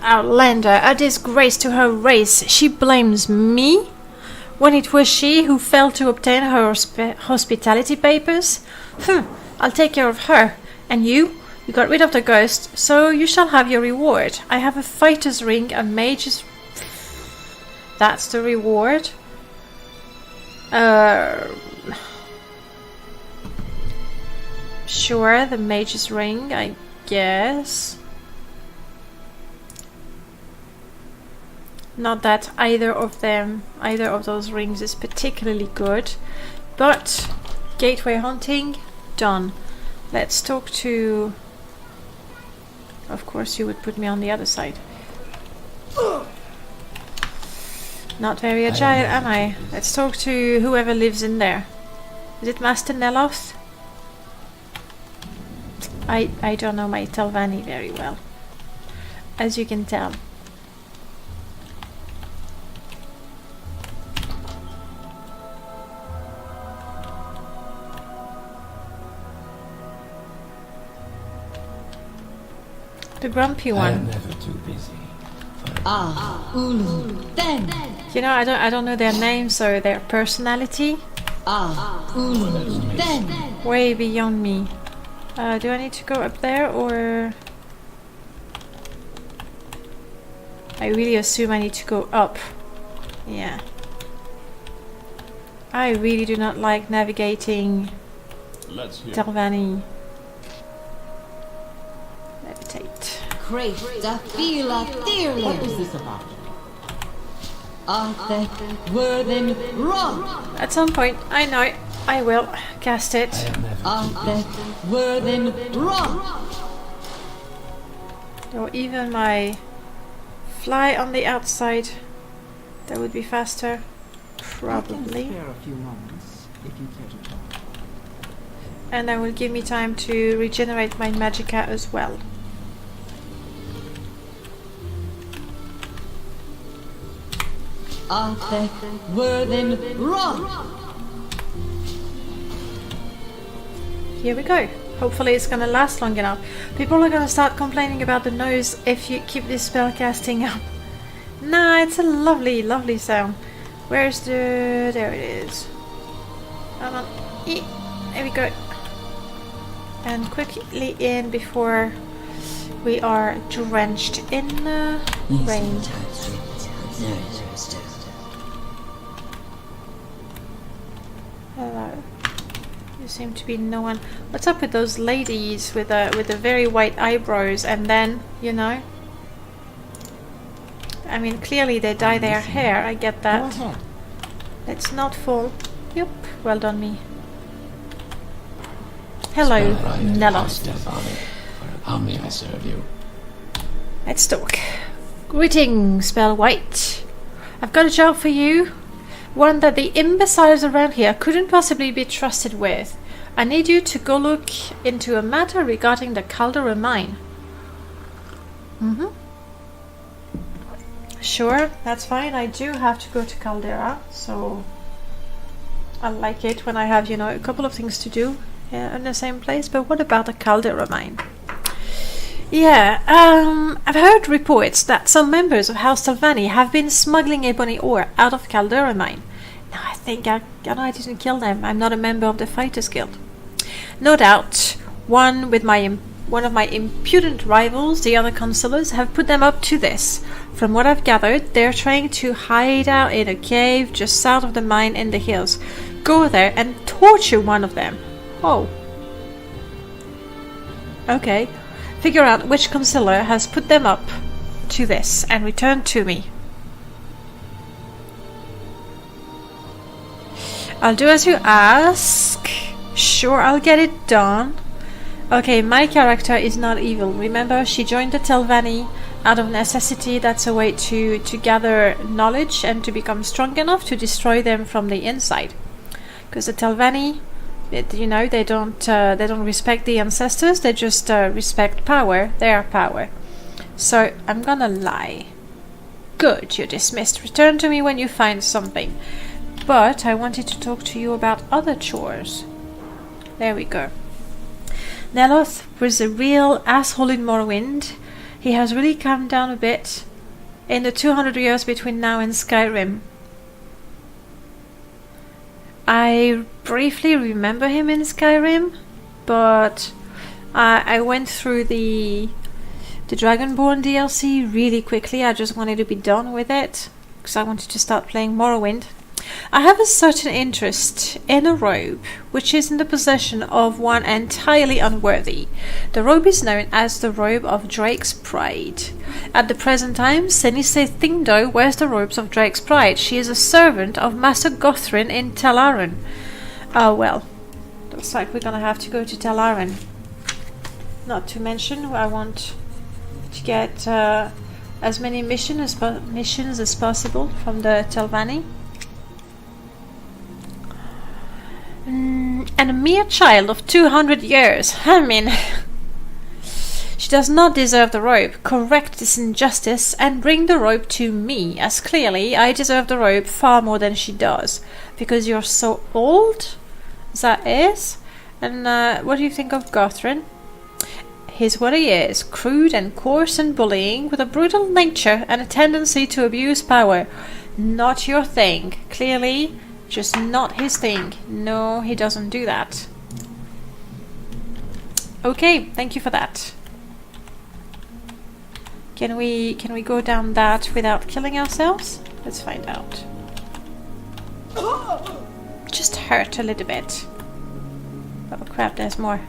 Outlander, a disgrace to her race. She blames me? When it was she who failed to obtain her hospitality papers? I'll take care of her. And you? You got rid of the ghost, so you shall have your reward. I have a fighter's ring, a mage's... That's the reward? Sure, the mage's ring, I guess. Not that either of those rings is particularly good. But, gateway hunting, done. Let's talk to... Of course you would put me on the other side. Not very agile, am I? Let's talk to whoever lives in there. Is it Master Neloth? I don't know my Telvanni very well, as you can tell. The grumpy one. I am never too busy. Ulu. Then. You know, I don't know their names or their personality. Ulu. Then. Way beyond me. Do I need to go up there, or... I really assume I need to go up. Yeah. I really do not like navigating Telvanni. Levitate. Great Dafila Theory. What is this about? Arthur Worthen Rock. At some point, I know, I will cast it. I am never Arthur Worthen Rock. Or even my fly on the outside. That would be faster. Probably. Spare a few moments if you care to talk. And that will give me time to regenerate my magicka as well. Arthur Worthen Rock. Here we go. Hopefully it's gonna last long enough. People are gonna start complaining about the noise if you keep this spell casting up. Nah, it's a lovely, lovely sound. Where's the... there it is. Come on. There we go. And quickly in before we are drenched in rain. Hello. There seem to be no one. What's up with those ladies with the very white eyebrows and then, you know? I mean, clearly they dye their hair, I get that. Go ahead. Let's not fall. Yep, well done me. Hello, Nelos. How may I serve you? Let's talk. Greetings, Spell White. I've got a job for you. One that the imbeciles around here couldn't possibly be trusted with. I need you to go look into a matter regarding the Caldera mine. Sure, that's fine. I do have to go to Caldera, so I like it when I have, you know, a couple of things to do in the same place. But what about the Caldera mine? Yeah, I've heard reports that some members of House Telvanni have been smuggling ebony ore out of Caldera mine. Now I think I didn't kill them. I'm not a member of the Fighters Guild. No doubt, one of my impudent rivals, the other consulars, have put them up to this. From what I've gathered, they're trying to hide out in a cave just south of the mine in the hills. Go there and torture one of them. Oh. Okay. Figure out which consular has put them up to this and return to me. I'll do as you ask. Sure, I'll get it done. Okay, my character is not evil. Remember, she joined the Telvanni out of necessity. That's a way to gather knowledge and to become strong enough to destroy them from the inside. Because the Telvanni, you know, they don't respect the ancestors. They just respect power, their power. So I'm gonna lie. Good, you're dismissed. Return to me when you find something. But I wanted to talk to you about other chores. There we go. Neloth was a real asshole in Morrowind. he has really calmed down a bit in the 200 years between now and Skyrim. I briefly remember him in Skyrim, but I went through the Dragonborn DLC really quickly. I just wanted to be done with it because I wanted to start playing Morrowind. I have a certain interest in a robe which is in the possession of one entirely unworthy. The robe is known as the Robe of Drake's Pride. At the present time, Senise Thingdo wears the robes of Drake's Pride. She is a servant of Master Gothrin in Talaran. Oh well, looks like we're gonna have to go to Talaran. Not to mention, I want to get as many missions as possible from the Telvanni. And a mere child of 200 years. I mean, she does not deserve the robe. Correct this injustice and bring the robe to me, as clearly I deserve the robe far more than she does. Because you're so old? That is? And what do you think of Gothrin? He's what he is, crude and coarse and bullying, with a brutal nature and a tendency to abuse power. Not your thing. Clearly, just not his thing. No, he doesn't do that. Okay, thank you for that. Can we go down that without killing ourselves? Let's find out. Just hurt a little bit. Oh crap, there's more.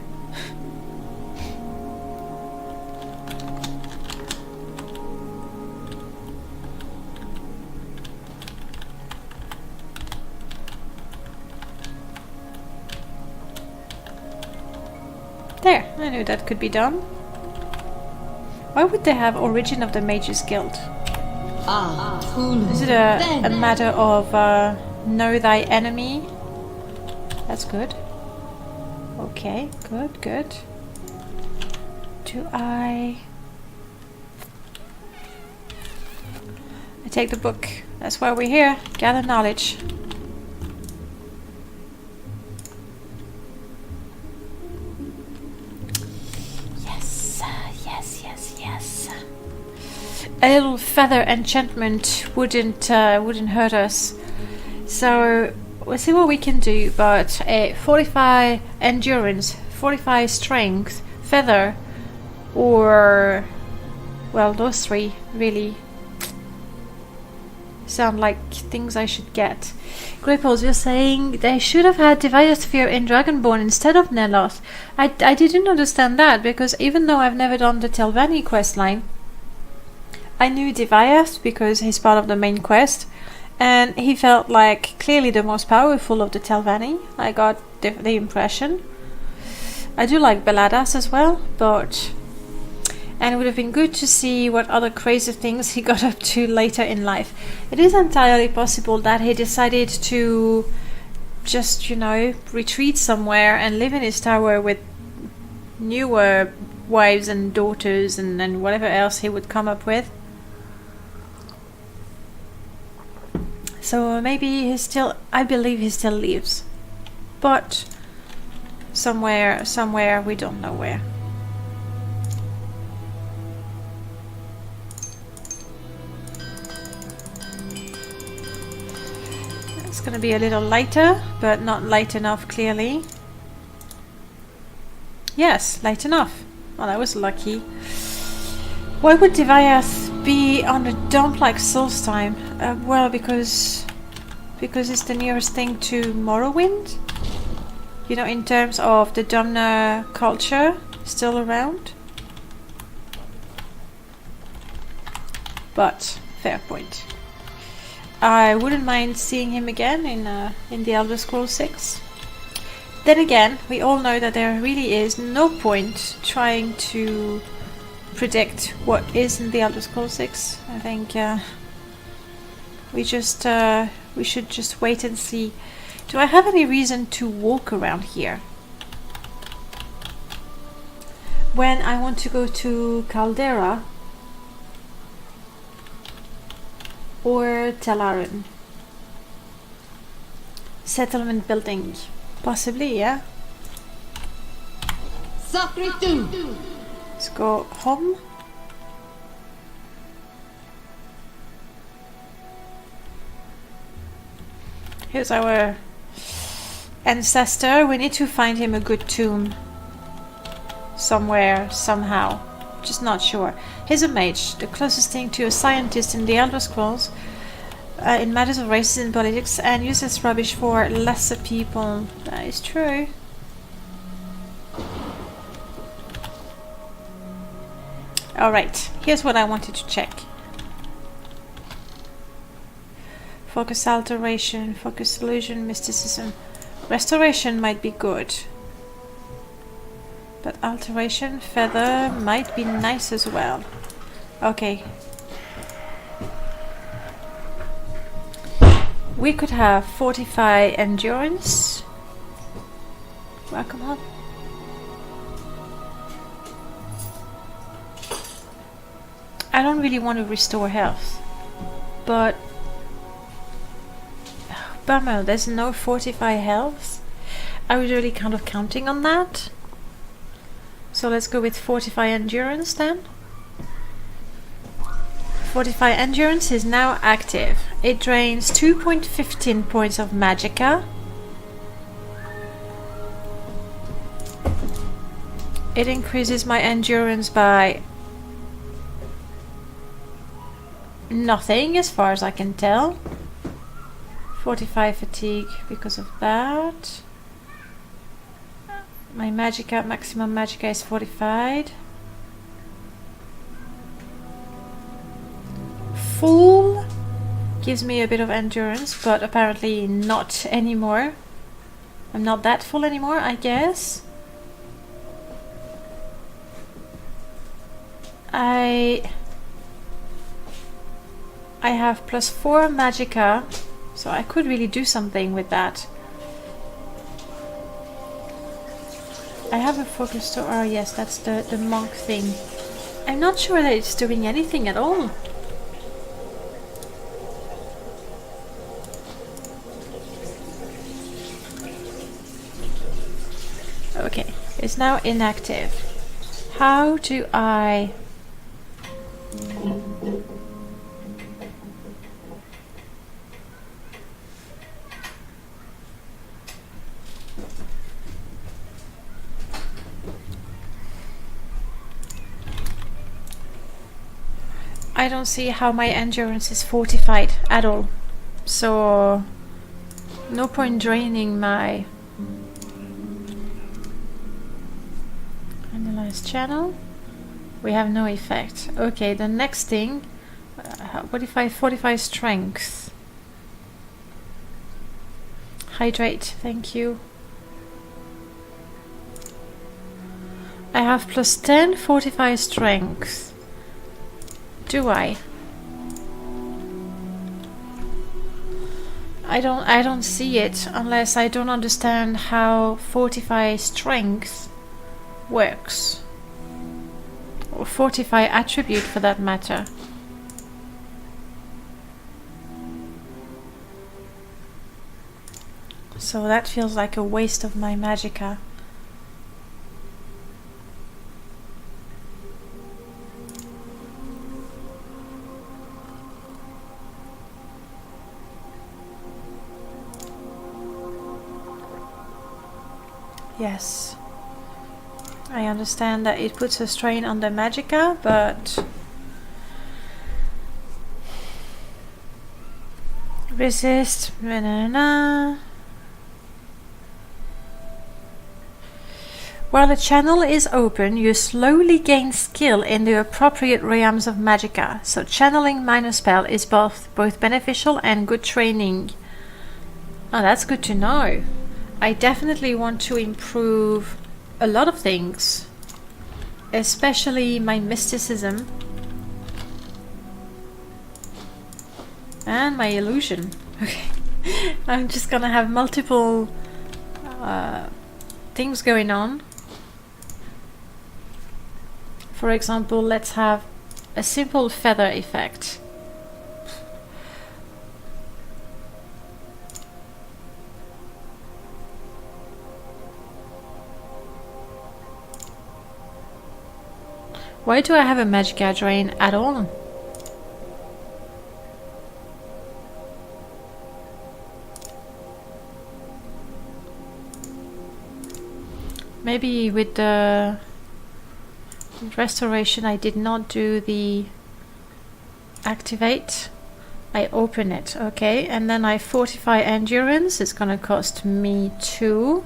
There, I knew that could be done. Why would they have Origin of the Mages Guild? Is it a matter of know thy enemy? That's good. Okay, good. I take the book. That's why we're here. Gather knowledge. Yes. A little feather enchantment wouldn't hurt us. So we'll see what we can do. But a 45 endurance, 45 strength, feather, or well, those three really sound like things I should get. Gripples, you're saying they should have had Diviosphere in Dragonborn instead of Neloth. I didn't understand that, because even though I've never done the Telvanni questline, I knew Diviath because he's part of the main quest, and he felt like clearly the most powerful of the Telvanni. I got the impression. I do like Beladas as well, and it would have been good to see what other crazy things he got up to later in life. It is entirely possible that he decided to just, retreat somewhere and live in his tower with newer wives and daughters and whatever else he would come up with. So maybe I believe he still lives. But somewhere we don't know where. It's going to be a little lighter, but not light enough clearly. Yes, light enough. Oh, that was lucky. Why would Diviath be on a dump like Solstheim? Well, because it's the nearest thing to Morrowind. In terms of the Domna culture still around. But fair point. I wouldn't mind seeing him again in the Elder Scrolls 6. Then again, we all know that there really is no point trying to predict what is in the Elder Scrolls 6. I think we should just wait and see. Do I have any reason to walk around here? When I want to go to Caldera or Talaran. Settlement building. Possibly, yeah. Sacre tu! Let's go home. Here's our ancestor. We need to find him a good tomb. Somewhere, somehow. Just not sure. He's a mage, the closest thing to a scientist in the Elder Scrolls. In matters of races and politics, and uses rubbish for lesser people. That is true. Alright, here's what I wanted to check. Focus alteration, focus illusion, mysticism. Restoration might be good. But alteration, feather might be nice as well. Okay. We could have fortify endurance. Welcome on. I don't really want to restore health, but bummer, there's no fortify health. I was really kind of counting on that. So let's go with fortify endurance then. Fortify endurance is now active. It drains 2.15 points of magicka. It increases my endurance by nothing as far as I can tell. Fortify fatigue because of that. My magicka, maximum magicka is fortified. Full gives me a bit of endurance, but apparently not anymore. I'm not that full anymore, I guess. I have +4 magicka, so I could really do something with that. I have a focus to... Oh yes, that's the monk thing. I'm not sure that it's doing anything at all. Okay, it's now inactive. How do I... I don't see how my endurance is fortified at all. So no point draining my analyze channel. We have no effect. Okay, the next thing, what if I fortify strength? Hydrate, thank you. I have +10 fortify strength. Do I? I don't see it unless I don't understand how fortify strength works. Or fortify attribute for that matter. So that feels like a waste of my magicka. Yes. I understand that it puts a strain on the magicka, but resist. While the channel is open, you slowly gain skill in the appropriate realms of magicka. So channeling minor spell is both beneficial and good training. Oh, that's good to know. I definitely want to improve a lot of things, especially my mysticism and my illusion. Okay, I'm just gonna have multiple things going on. For example, let's have a simple feather effect. Why do I have a magicka drain at all? Maybe with the restoration I did not do the activate. I open it, okay, and then I fortify endurance. It's gonna cost me 2.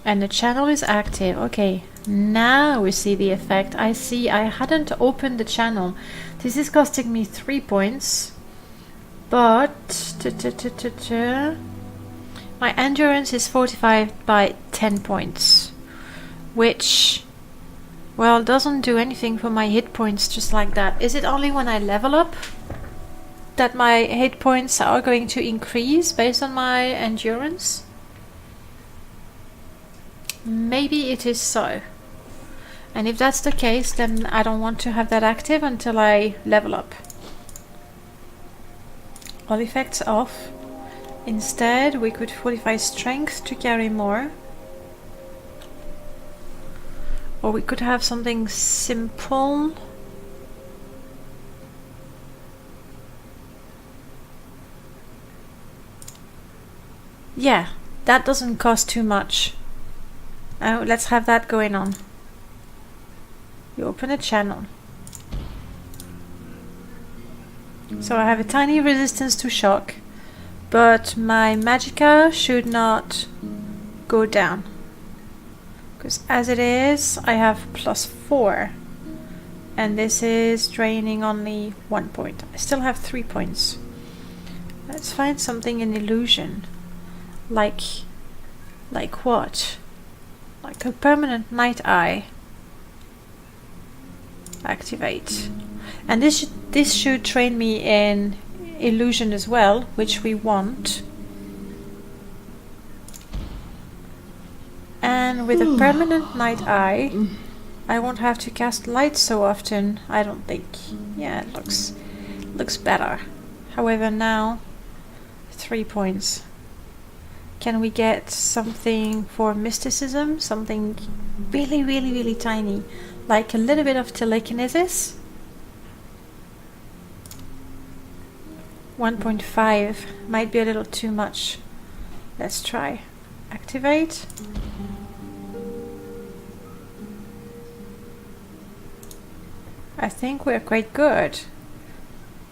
And the channel is active. Okay, now we see the effect. I see I hadn't opened the channel. This is costing me 3 points. But my endurance is fortified by 10 points. Which, well, doesn't do anything for my hit points just like that. Is it only when I level up that my hit points are going to increase based on my endurance? Maybe it is so. And if that's the case, then I don't want to have that active until I level up. All effects off. Instead, we could fortify strength to carry more. Or we could have something simple. Yeah, that doesn't cost too much. Let's have that going on. You open a channel. So I have a tiny resistance to shock, but my magicka should not go down. Because as it is, I have +4. And this is draining only 1 point. I still have 3 points. Let's find something in illusion. Like what? Like a permanent night eye. Activate. And this should train me in illusion as well, which we want. And with a permanent night eye, I won't have to cast light so often, I don't think. Yeah, it looks better. However, now 3 points. Can we get something for mysticism? Something really, really, really tiny. Like a little bit of telekinesis? 1.5 might be a little too much. Let's try. Activate. I think we're quite good.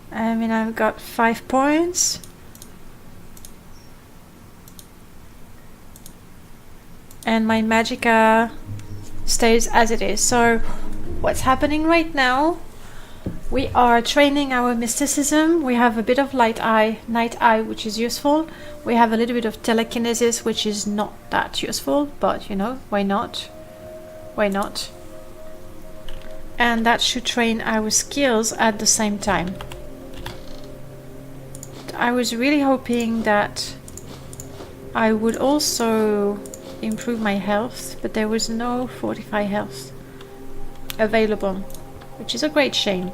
I mean, I've got 5 points. And my magicka stays as it is. So what's happening right now, we are training our mysticism. We have a bit of night eye, which is useful. We have a little bit of telekinesis, which is not that useful, but you know, why not? Why not? And that should train our skills at the same time. I was really hoping that I would also improve my health, but there was no fortify health available, which is a great shame.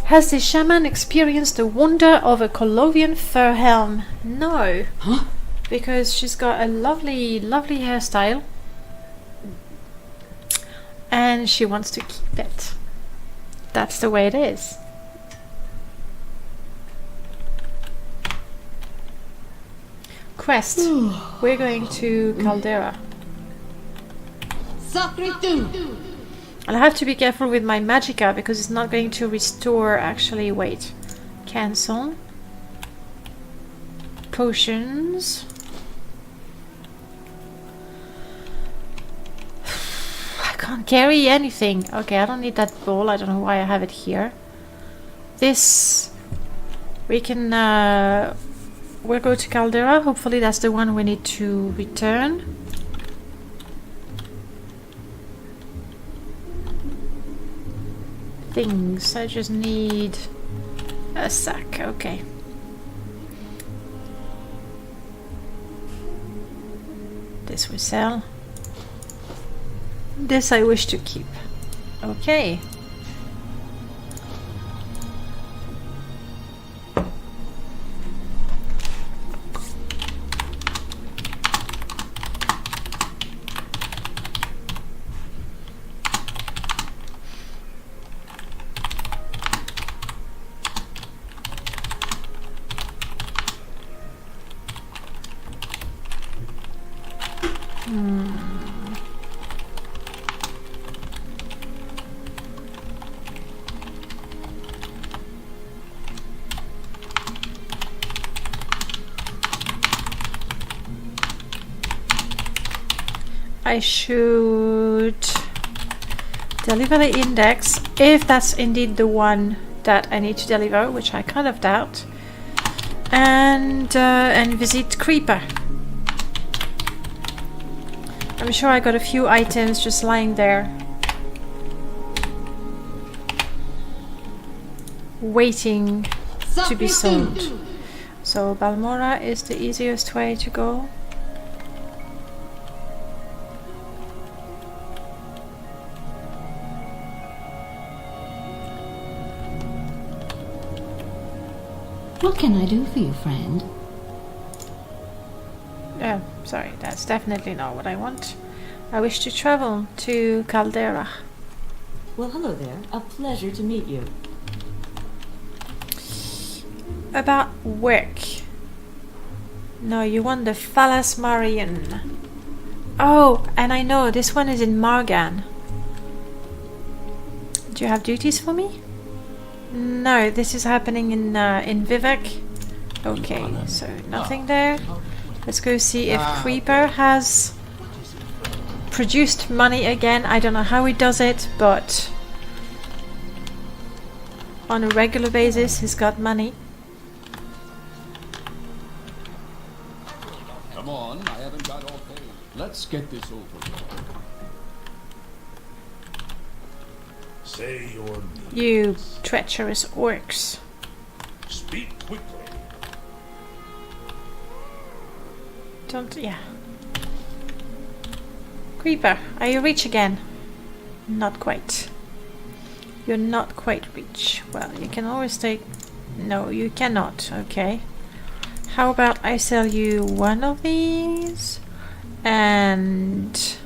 Has the shaman experienced the wonder of a Colovian fur helm? No. Huh? Because she's got a lovely, lovely hairstyle. And she wants to keep it. That's the way it is. Quest. We're going to Caldera. Sacre tu! I'll have to be careful with my magicka because it's not going to restore. Actually, wait. Cancel. Potions. I can't carry anything. Okay, I don't need that bowl. I don't know why I have it here. This... We can... we'll go to Caldera. Hopefully that's the one we need to return. Things. I just need a sack. Okay. This we sell. This I wish to keep. Okay. I should deliver the index, if that's indeed the one that I need to deliver, which I kind of doubt, and visit Creeper. I'm sure I got a few items just lying there, waiting to be sold. So Balmora is the easiest way to go. What can I do for you, friend? Oh, sorry, that's definitely not what I want. I wish to travel to Caldera. Well, hello there. A pleasure to meet you. About work. No, you want the Phalas Marian. Oh, and I know, this one is in Margan. Do you have duties for me? No, this is happening in Vivek. Okay, so nothing there. Let's go see if Creeper has produced money again. I don't know how he does it, but on a regular basis he's got money. Come on, I haven't got all day. Let's get this over with. Say your name. You treacherous orcs. Speak quickly. Don't, yeah. Creeper, are you rich again? Not quite. You're not quite rich. Well, you can always take... No, you cannot. Okay. How about I sell you one of these? And...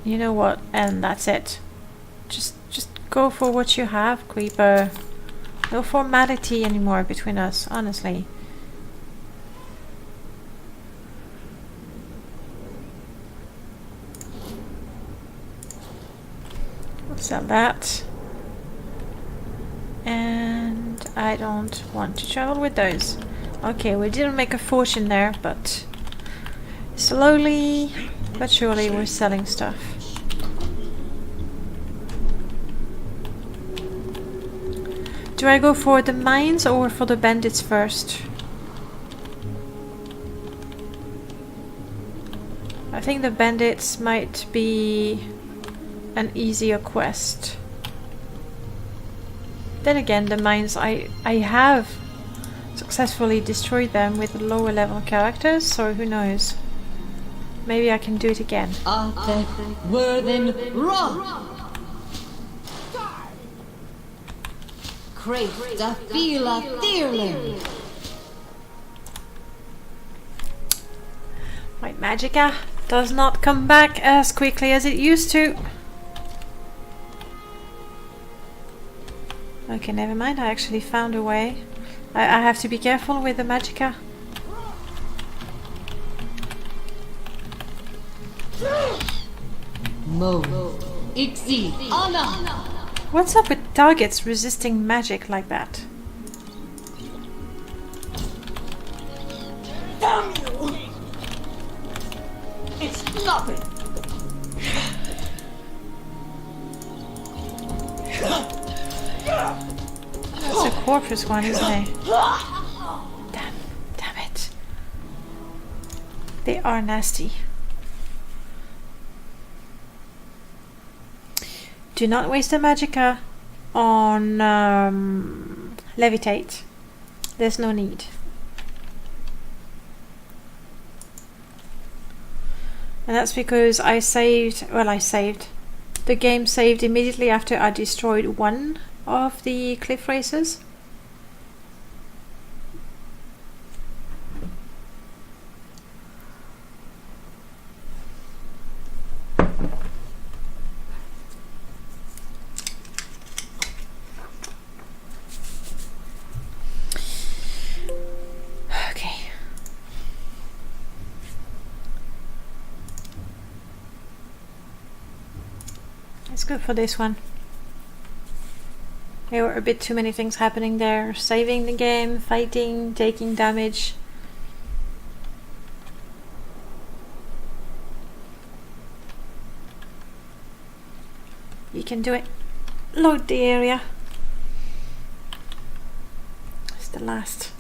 You know what? And that's it. Just go for what you have, Creeper. No formality anymore between us, honestly. Sell that. And I don't want to travel with those. Okay, we didn't make a fortune there, but slowly but surely we're selling stuff. Do I go for the mines or for the bandits first? I think the bandits might be an easier quest. Then again, the mines, I have successfully destroyed them with lower level characters, so who knows. Maybe I can do it again. Worthen Rock! Crate Dafila Thirling! My Magicka does not come back as quickly as it used to. Okay, never mind, I actually found a way. I have to be careful with the Magicka. Mo Ixi Anna! What's up with targets resisting magic like that? Damn you! It's nothing! That's a corpus one, isn't it? Damn it. They are nasty. Do not waste the Magicka on levitate. There's no need. And that's because I saved, the game saved immediately after I destroyed one of the cliff racers. Let's go for this one. There were a bit too many things happening there. Saving the game, fighting, taking damage. You can do it. Load the area. It's the last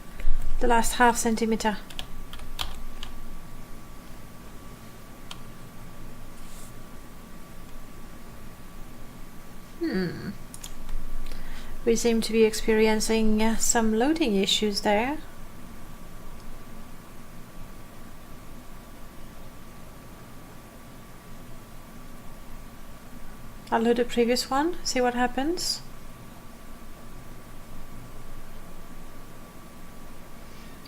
half centimeter. We seem to be experiencing some loading issues there. I'll load the previous one, see what happens.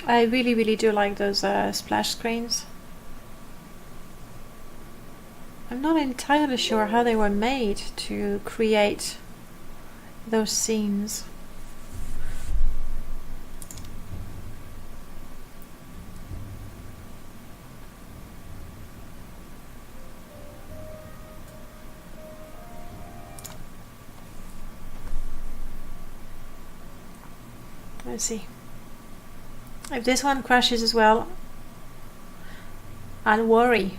I really do like those splash screens. I'm not entirely sure how they were made to create those scenes. Let's see. If this one crashes as well, I'll worry.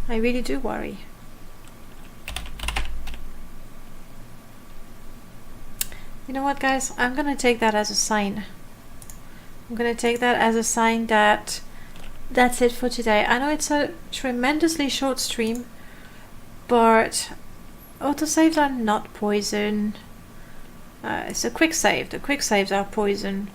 I really do worry. You know what, guys? I'm gonna take that as a sign. I'm gonna take that as a sign that that's it for today. I know it's a tremendously short stream, but autosaves are not poison. It's a quick save. The quick saves are poison.